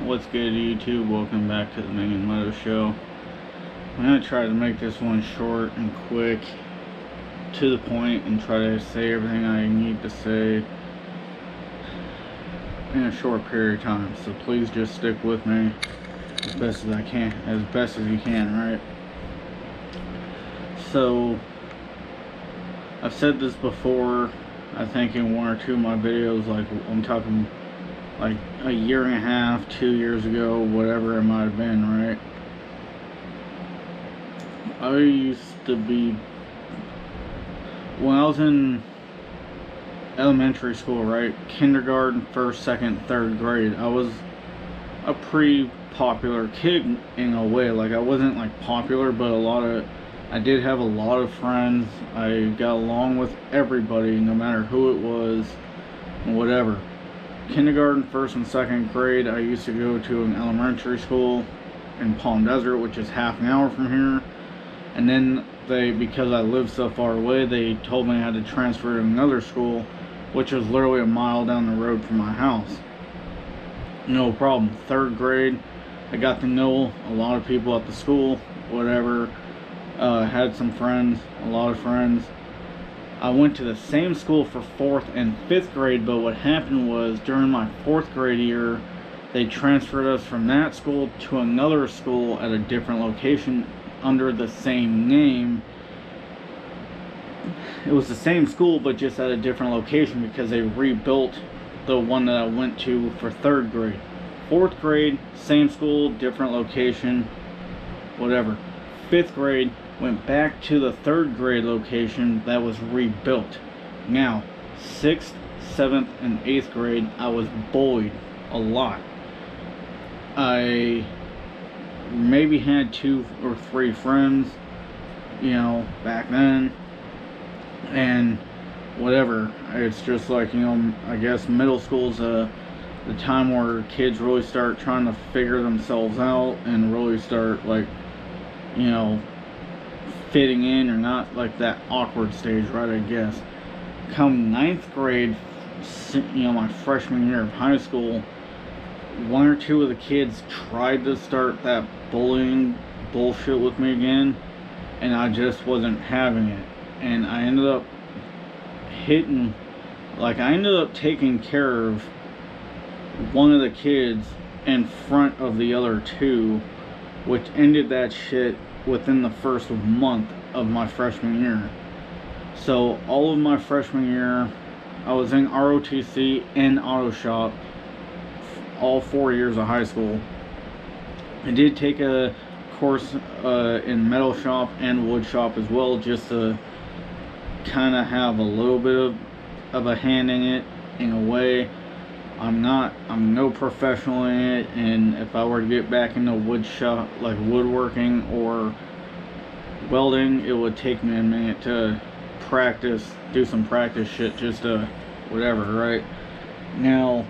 What's good, YouTube? Welcome back to the Megan Leto Show. I'm going to try to make this one short and quick, to the point, and try to say everything I need to say in a short period of time. So please just stick with me as best as you can, right? So, I've said this before, I think in one or two of my videos, like I'm talking like a year and a half, 2 years ago, whatever it might have been, right? I used to be, when I was in elementary school, right? Kindergarten, first, second, third grade, I was a pretty popular kid in a way. Like, I wasn't like popular, but I did have a lot of friends. I got along with everybody, no matter who it was, whatever. Kindergarten, first and second grade, I used to go to an elementary school in Palm Desert, which is half an hour from here. And then because I lived so far away, they told me I had to transfer to another school, which was literally a mile down the road from my house. No problem. Third grade, I got to know a lot of people at the school, whatever. Had some friends, a lot of friends. I went to the same school for 4th and 5th grade, but what happened was during my 4th grade year, they transferred us from that school to another school at a different location under the same name. It was the same school, but just at a different location because they rebuilt the one that I went to for 3rd grade. 4th grade, same school, different location, whatever. 5th grade, went back to the 3rd grade location that was rebuilt. Now, 6th, 7th, and 8th grade, I was bullied a lot. I maybe had 2 or 3 friends, back then, and whatever. It's just like, I guess middle school's the time where kids really start trying to figure themselves out and really start, like, fitting in, or not, like that awkward stage, right? I guess come 9th grade, my freshman year of high school, 1 or 2 of the kids tried to start that bullying bullshit with me again, and I just wasn't having it. And I ended up taking care of one of the kids in front of the other 2, which ended that shit within the first month of my freshman year. So all of my freshman year, I was in ROTC and auto shop all 4 years of high school. I did take a course in metal shop and wood shop as well, just to kind of have a little bit of a hand in it, in a way. I'm no professional in it, and if I were to get back into wood shop, like woodworking or welding, it would take me a minute to practice, do some practice shit, just to whatever, right? Now,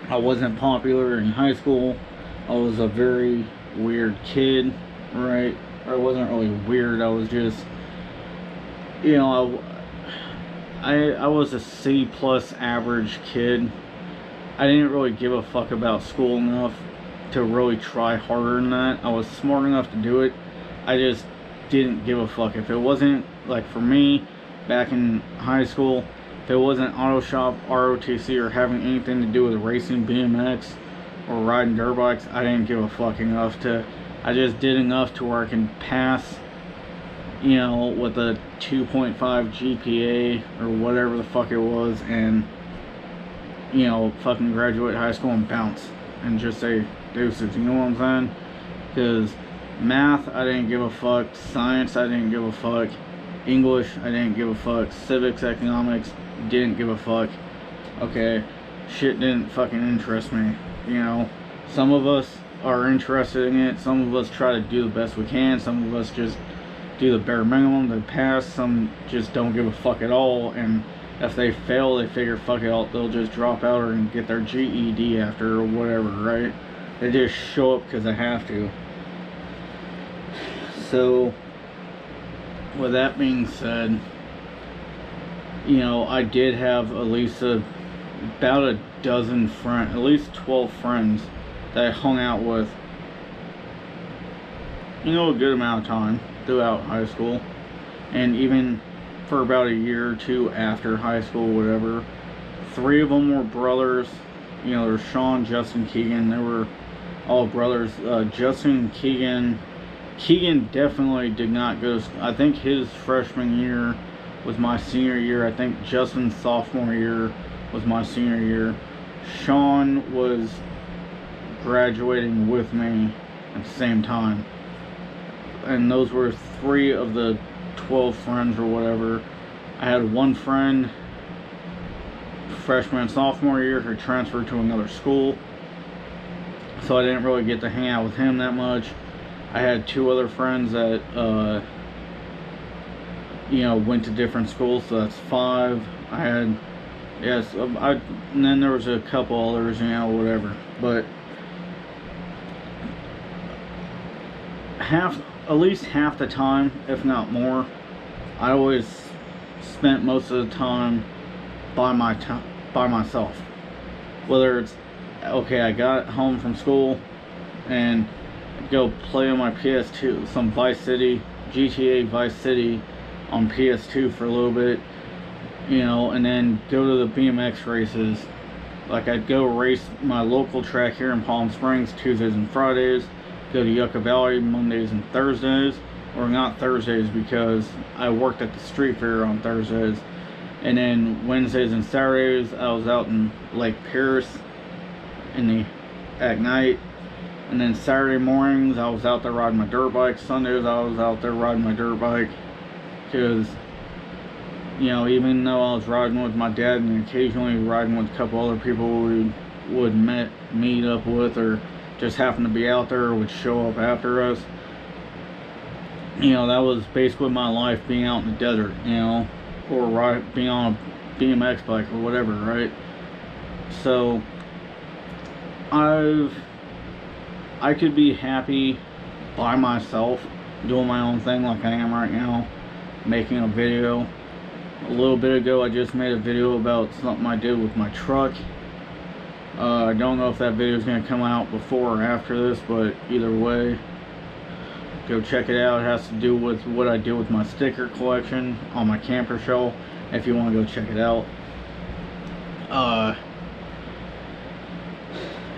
I wasn't popular in high school. I was a very weird kid, right? Or I wasn't really weird, I was just, I was a C+ average kid. I didn't really give a fuck about school enough to really try harder than that. I was smart enough to do it. I just didn't give a fuck. If it wasn't, like, for me, back in high school, if it wasn't auto shop, ROTC, or having anything to do with racing BMX or riding dirt bikes, I didn't give a fuck enough to, I just did enough to where I can pass, with a 2.5 GPA or whatever the fuck it was, and fucking graduate high school and bounce and just say deuces, you know what I'm saying? Because math, I didn't give a fuck. Science, I didn't give a fuck. English, I didn't give a fuck. Civics, economics, didn't give a fuck. Okay, shit didn't fucking interest me. Some of us are interested in it. Some of us try to do the best we can. Some of us just do the bare minimum to pass. Some just don't give a fuck at all, and if they fail, they figure fuck it out, they'll just drop out or get their GED after, or whatever, right? They just show up because they have to. So, with that being said, I did have at least a about a dozen friends, at least 12 friends that I hung out with, you know, a good amount of time throughout high school, and even for about a year or two after high school, whatever. 3 of them were brothers. You know, there's Sean, Justin, Keegan. They were all brothers. Justin, Keegan definitely did not go to school. I think his freshman year was my senior year. I think Justin's sophomore year was my senior year. Sean was graduating with me at the same time. And those were 3 of the 12 friends or whatever. I had one friend freshman and sophomore year who transferred to another school, so I didn't really get to hang out with him that much. I had 2 other friends that you know, went to different schools, so that's 5. I had, yes, and then there was a couple others, you know, whatever. But at least half the time, if not more, I always spent most of the time by myself. Whether it's, okay, I got home from school and go play on my PS2, some GTA Vice City on PS2 for a little bit, you know, and then go to the BMX races. Like, I'd go race my local track here in Palm Springs Tuesdays and Fridays, go to Yucca Valley Mondays and Thursdays, or not Thursdays because I worked at the street fair on Thursdays, and then Wednesdays and Saturdays I was out in Lake Pierce at night, and then Saturday mornings I was out there riding my dirt bike. Sundays I was out there riding my dirt bike, because, you know, even though I was riding with my dad and occasionally riding with a couple other people we would meet up with, or just happen to be out there, or would show up after us, you know, that was basically my life, being out in the desert, you know, or being on a BMX bike or whatever, right? So I could be happy by myself doing my own thing like I am right now, making a video. A little bit ago I just made a video about something I did with my truck. I don't know if that video is going to come out before or after this, but either way, go check it out. It has to do with what I do with my sticker collection on my camper shell, if you want to go check it out.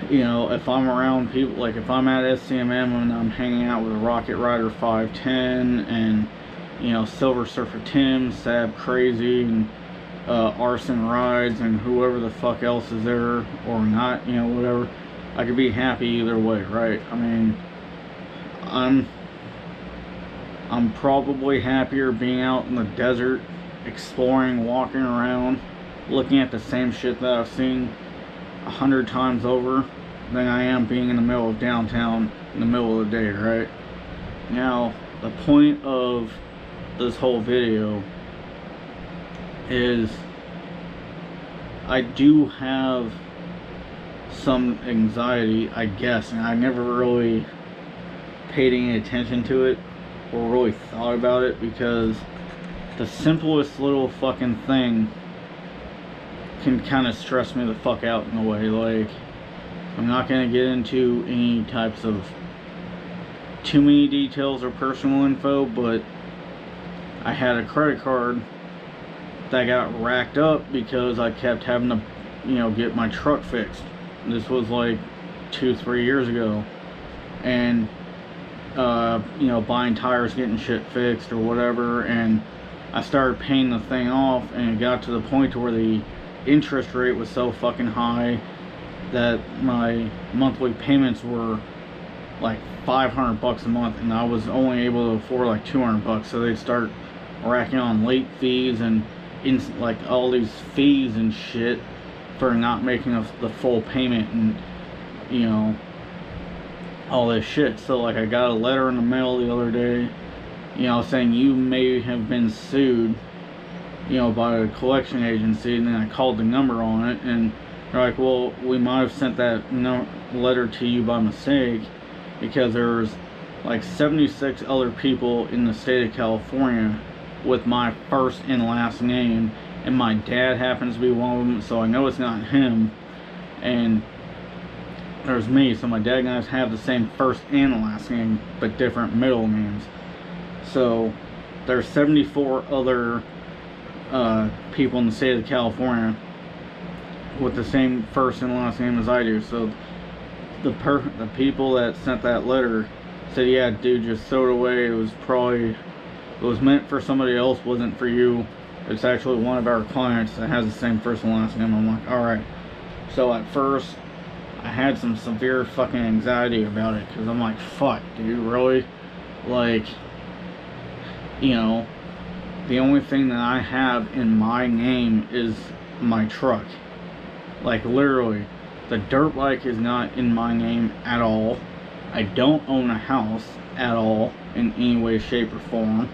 You know, if I'm around people, like if I'm at SCMM and I'm hanging out with a Rocket Rider 510 and, you know, Silver Surfer Tim, Sab Crazy, and Arson Rides, and whoever the fuck else is there or not, you know, whatever, I could be happy either way, right? I mean, I'm probably happier being out in the desert, exploring, walking around, looking at the same shit that I've seen 100 times over, than I am being in the middle of downtown in the middle of the day, right? Now, the point of this whole video is I do have some anxiety, I guess, and I never really paid any attention to it or really thought about it, because the simplest little fucking thing can kind of stress me the fuck out in a way. Like, I'm not going to get into any types of too many details or personal info, but I had a credit card that got racked up because I kept having to, you know, get my truck fixed. This was like 2-3 years ago, and you know, buying tires, getting shit fixed or whatever, and I started paying the thing off, and it got to the point to where the interest rate was so fucking high that my monthly payments were like $500 a month, and I was only able to afford like $200. So they'd start racking on late fees and like all these fees and shit for not making the full payment, and, you know, all this shit. So like, I got a letter in the mail the other day, you know, saying you may have been sued, you know, by a collection agency. And then I called the number on it, and they're like, well, we might have sent that letter to you by mistake, because there's like 76 other people in the state of California with my first and last name and my dad happens to be one of them, so I know it's not him. And there's me, so my dad and I have the same first and last name, but different middle names. So there's 74 other people in the state of California with the same first and last name as I do. So the people that sent that letter said, yeah, dude, just throw it away. It was meant for somebody else, wasn't for you. It's actually one of our clients that has the same first and last name. I'm like, alright. So at first, I had some severe fucking anxiety about it, because I'm like, fuck, dude, really? Like, you know, the only thing that I have in my name is my truck. Like, literally, the dirt bike is not in my name at all. I don't own a house at all in any way, shape, or form.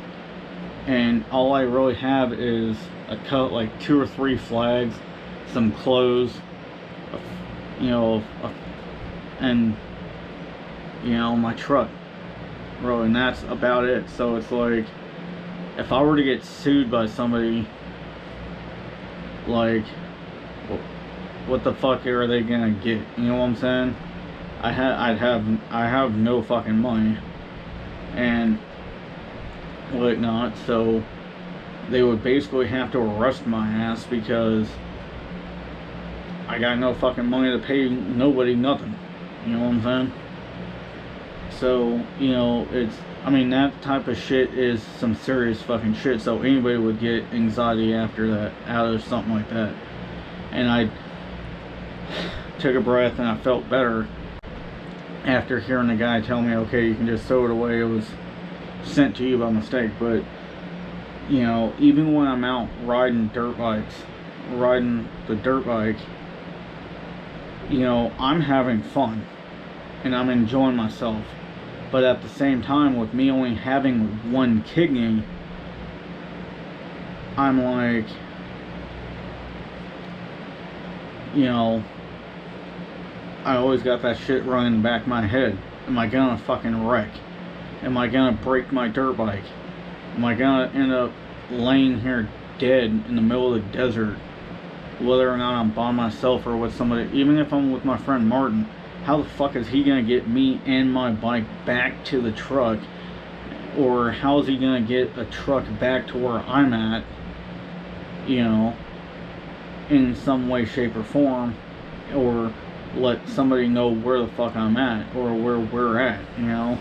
And all I really have is like 2 or 3 flags, some clothes, you know, and, you know, my truck. Really, and that's about it. So it's like, if I were to get sued by somebody, like, what the fuck are they gonna get? You know what I'm saying? I have no fucking money and whatnot, so they would basically have to arrest my ass because I got no fucking money to pay nobody nothing. You know what I'm saying? So, you know, I mean, that type of shit is some serious fucking shit, so anybody would get anxiety after that, out of something like that. And I took a breath and I felt better after hearing the guy tell me, okay, you can just throw it away, it was sent to you by mistake. But, you know, even when I'm out riding the dirt bike, you know, I'm having fun and I'm enjoying myself. But at the same time, with me only having one kidney, I'm like, you know, I always got that shit running in the back of my head. Am I gonna fucking wreck? Am I gonna break my dirt bike? Am I gonna end up laying here dead in the middle of the desert, whether or not I'm by myself or with somebody? Even if I'm with my friend Martin, how the fuck is he gonna get me and my bike back to the truck? Or how is he gonna get a truck back to where I'm at, you know, in some way, shape, or form? Or let somebody know where the fuck I'm at, or where we're at, you know?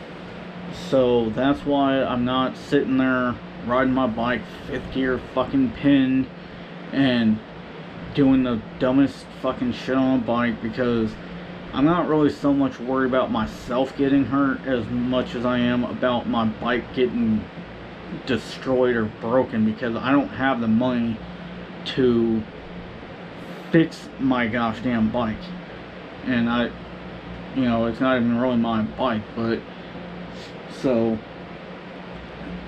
So that's why I'm not sitting there riding my bike 5th gear fucking pinned and doing the dumbest fucking shit on a bike, because I'm not really so much worried about myself getting hurt as much as I am about my bike getting destroyed or broken, because I don't have the money to fix my gosh damn bike. And you know, it's not even really my bike, but so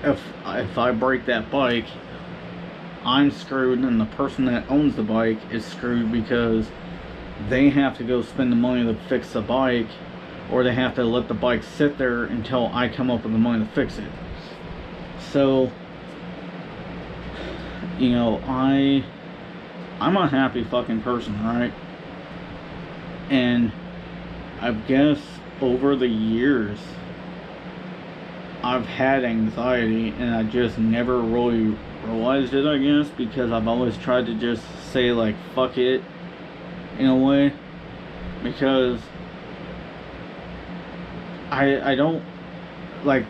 if I break that bike, I'm screwed, and the person that owns the bike is screwed, because they have to go spend the money to fix the bike, or they have to let the bike sit there until I come up with the money to fix it. So, you know, I'm a happy fucking person, right? And I guess over the years I've had anxiety, and I just never really realized it, I guess, because I've always tried to just say, like, fuck it, in a way, because I don't, like,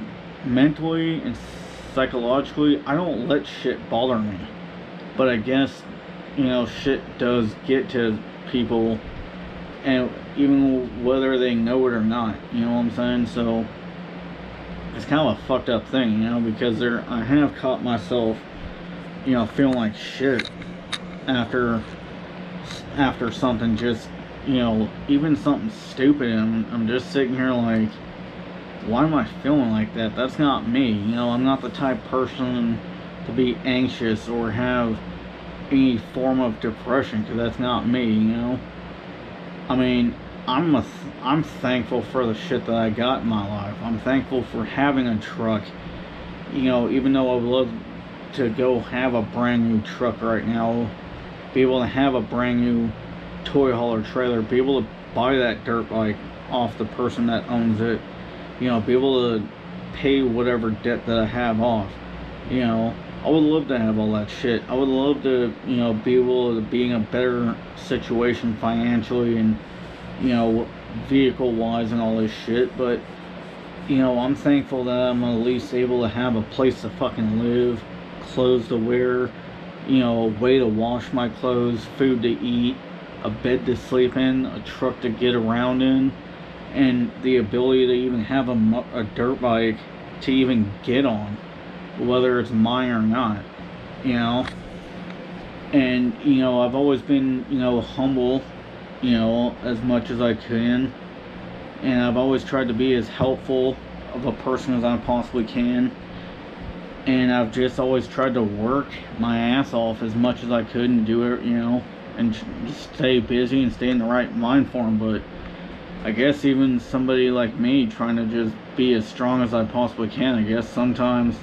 mentally and psychologically, I don't let shit bother me. But I guess, you know, shit does get to people, and even whether they know it or not, you know what I'm saying? So it's kind of a fucked up thing, you know, because I have caught myself, you know, feeling like shit after something, just, you know, even something stupid, and I'm just sitting here like, why am I feeling like that? That's not me, you know. I'm not the type of person to be anxious or have any form of depression, because that's not me, you know. I mean, I'm thankful for the shit that I got in my life. I'm thankful for having a truck, you know, even though I would love to go have a brand new truck right now, be able to have a brand new toy hauler trailer, be able to buy that dirt bike off the person that owns it, you know, be able to pay whatever debt that I have off. You know, I would love to have all that shit. I would love to, you know, be able to be in a better situation financially and, you know, vehicle wise and all this shit. But, you know, I'm thankful that I'm at least able to have a place to fucking live, clothes to wear, you know, a way to wash my clothes, food to eat, a bed to sleep in, a truck to get around in, and the ability to even have a dirt bike to even get on, whether it's mine or not, you know. And, you know, I've always been, you know, humble, you know, as much as I can, and I've always tried to be as helpful of a person as I possibly can, and I've just always tried to work my ass off as much as I could and do it, you know, and just stay busy and stay in the right mind form. But I guess even somebody like me trying to just be as strong as I possibly can, I guess sometimes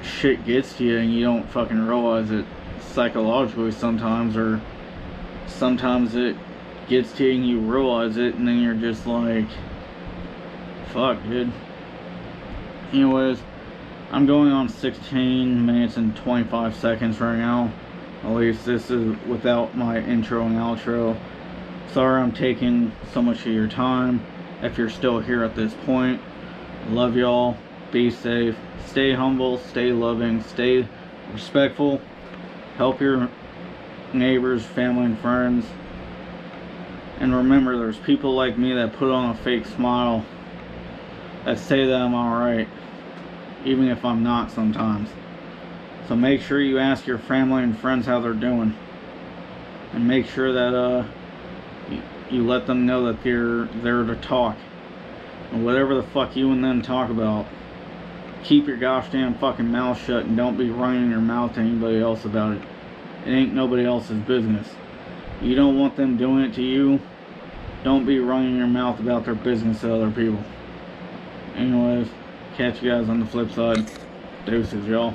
shit gets to you and you don't fucking realize it psychologically sometimes, or sometimes it gets to you and you realize it and then you're just like, fuck, dude. Anyways, I'm going on 16 minutes and 25 seconds right now. At least this is without my intro and outro. Sorry I'm taking so much of your time. If you're still here at this point, love y'all. Be safe. Stay humble. Stay loving. Stay respectful. Help your neighbors, family, and friends. And remember, there's people like me that put on a fake smile, that say that I'm alright, even if I'm not sometimes. So make sure you ask your family and friends how they're doing, and make sure that you let them know that they're there to talk. And whatever the fuck you and them talk about, keep your gosh damn fucking mouth shut and don't be running your mouth to anybody else about it. It ain't nobody else's business. You don't want them doing it to you, don't be running your mouth about their business to other people. Anyways, catch you guys on the flip side. Deuces, y'all.